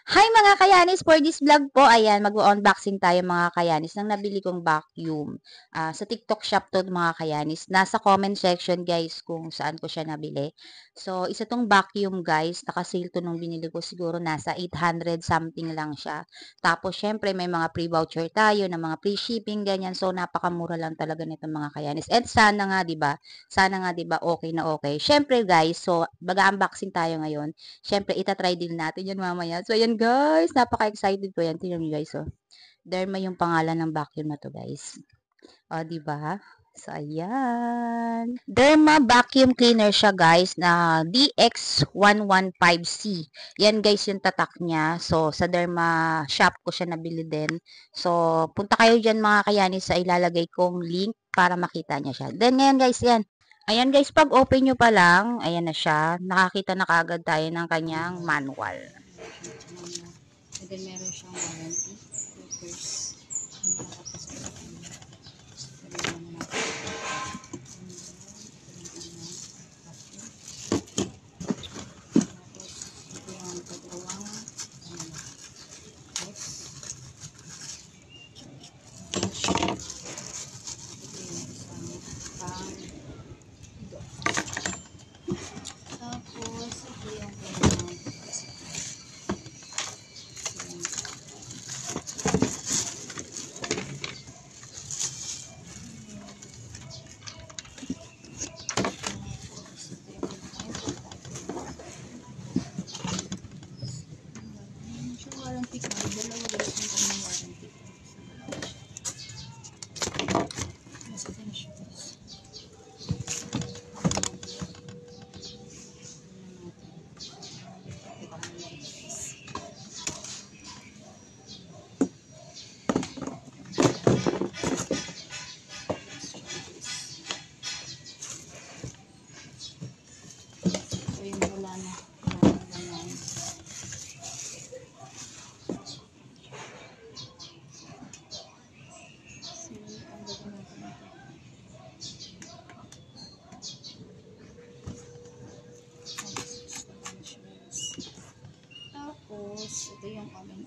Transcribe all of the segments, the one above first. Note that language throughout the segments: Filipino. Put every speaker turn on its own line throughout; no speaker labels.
Hi mga kayanis! For this vlog po, ayan, mag-unboxing tayo mga kayanis ng nabili kong vacuum. Sa TikTok shop to mga kayanis. Nasa comment section guys kung saan ko siya nabili. So, isa tong vacuum guys. Naka-sale to nung binili ko. Siguro nasa 800 something lang siya. Tapos, syempre may mga free voucher tayo na mga free shipping, ganyan. So, napakamura lang talaga nito mga kayanis. And sana nga, di ba? Sana nga, di ba, okay na okay. Syempre guys, so, baga-unboxing tayo ngayon. Siyempre, itatry din natin yan mamaya. So, ayan guys, napaka-excited ko yan. Tingnan niyo guys, oh. Derma yung pangalan ng vacuum na to guys. O, diba? So, ayan. Derma vacuum cleaner siya guys na DX115C. Yan guys yung tatak niya. So, sa Derma shop ko siya nabili din. So, punta kayo dyan mga kayani sa ilalagay kong link para makita niya siya. Then, ngayon guys, yan. Ayan guys, pag open nyo pa lang, ayan na siya. Nakakita na kaagad tayo ng kanyang manual.
And then meron siyang warranty papers. Tapos, ito yung kanyang warranty card. Dalawa guys yung kanyang warranty card. Nasa finish guys. So, yung wala na. Tapos, ito yung aming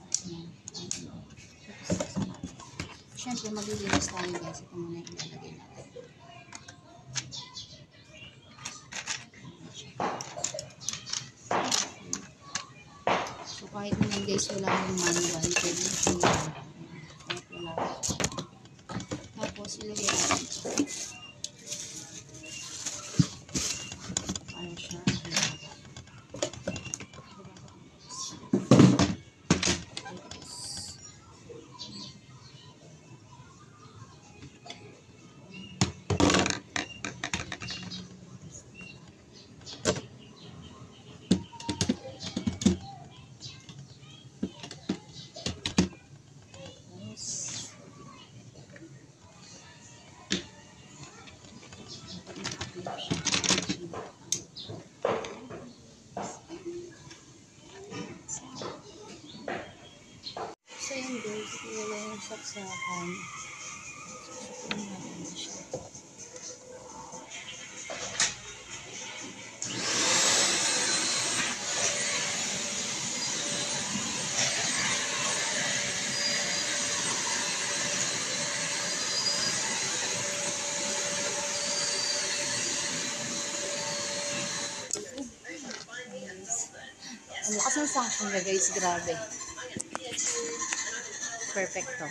siyempre, maglilinis tayo guys. Ito muna yung ilalagay natin. So, kahit naman guys, wala yung manual. Pwede na siya kahit wala. Tapos, ilagay natin ito. Para siya. So, yun guys. Ilalagay yung saksakan. Saksakan natin siya. Ang lakas ng saksakan niya guys. Grabe. Perfecto.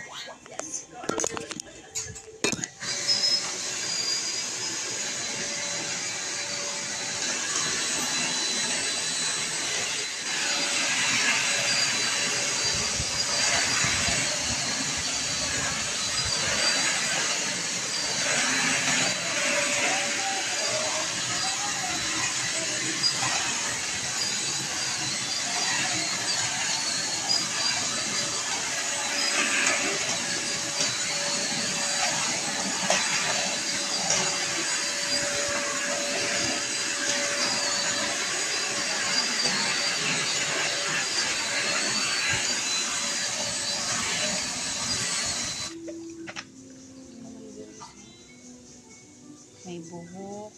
May buhok.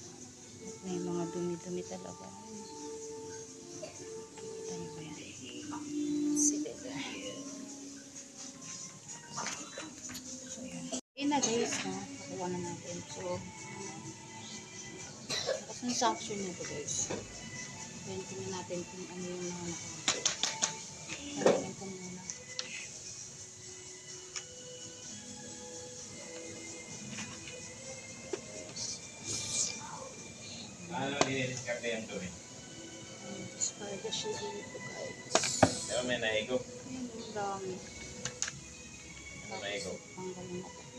May mga dumi-dumi talaga. Kita niyo ba yan? Sila guys, ha? Nakuha na natin. So, tapos yung suction nito guys. Then, tingnan natin kung ano yung mga nakakuha. Tanggalin ko muna.
Ano dinidiskarte yung tubig?
Discard siya dito guys.
Pero may naigop.
Ayan, ang dami. Tapos,
Naigop.
tanggalin natin.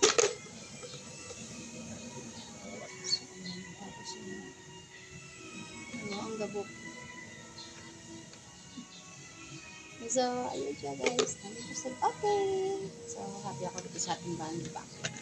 Tapos yun. Ano, ang gabok. So, ayun siya guys. Nandito sa okay. So, happy ako dito sa ating band back.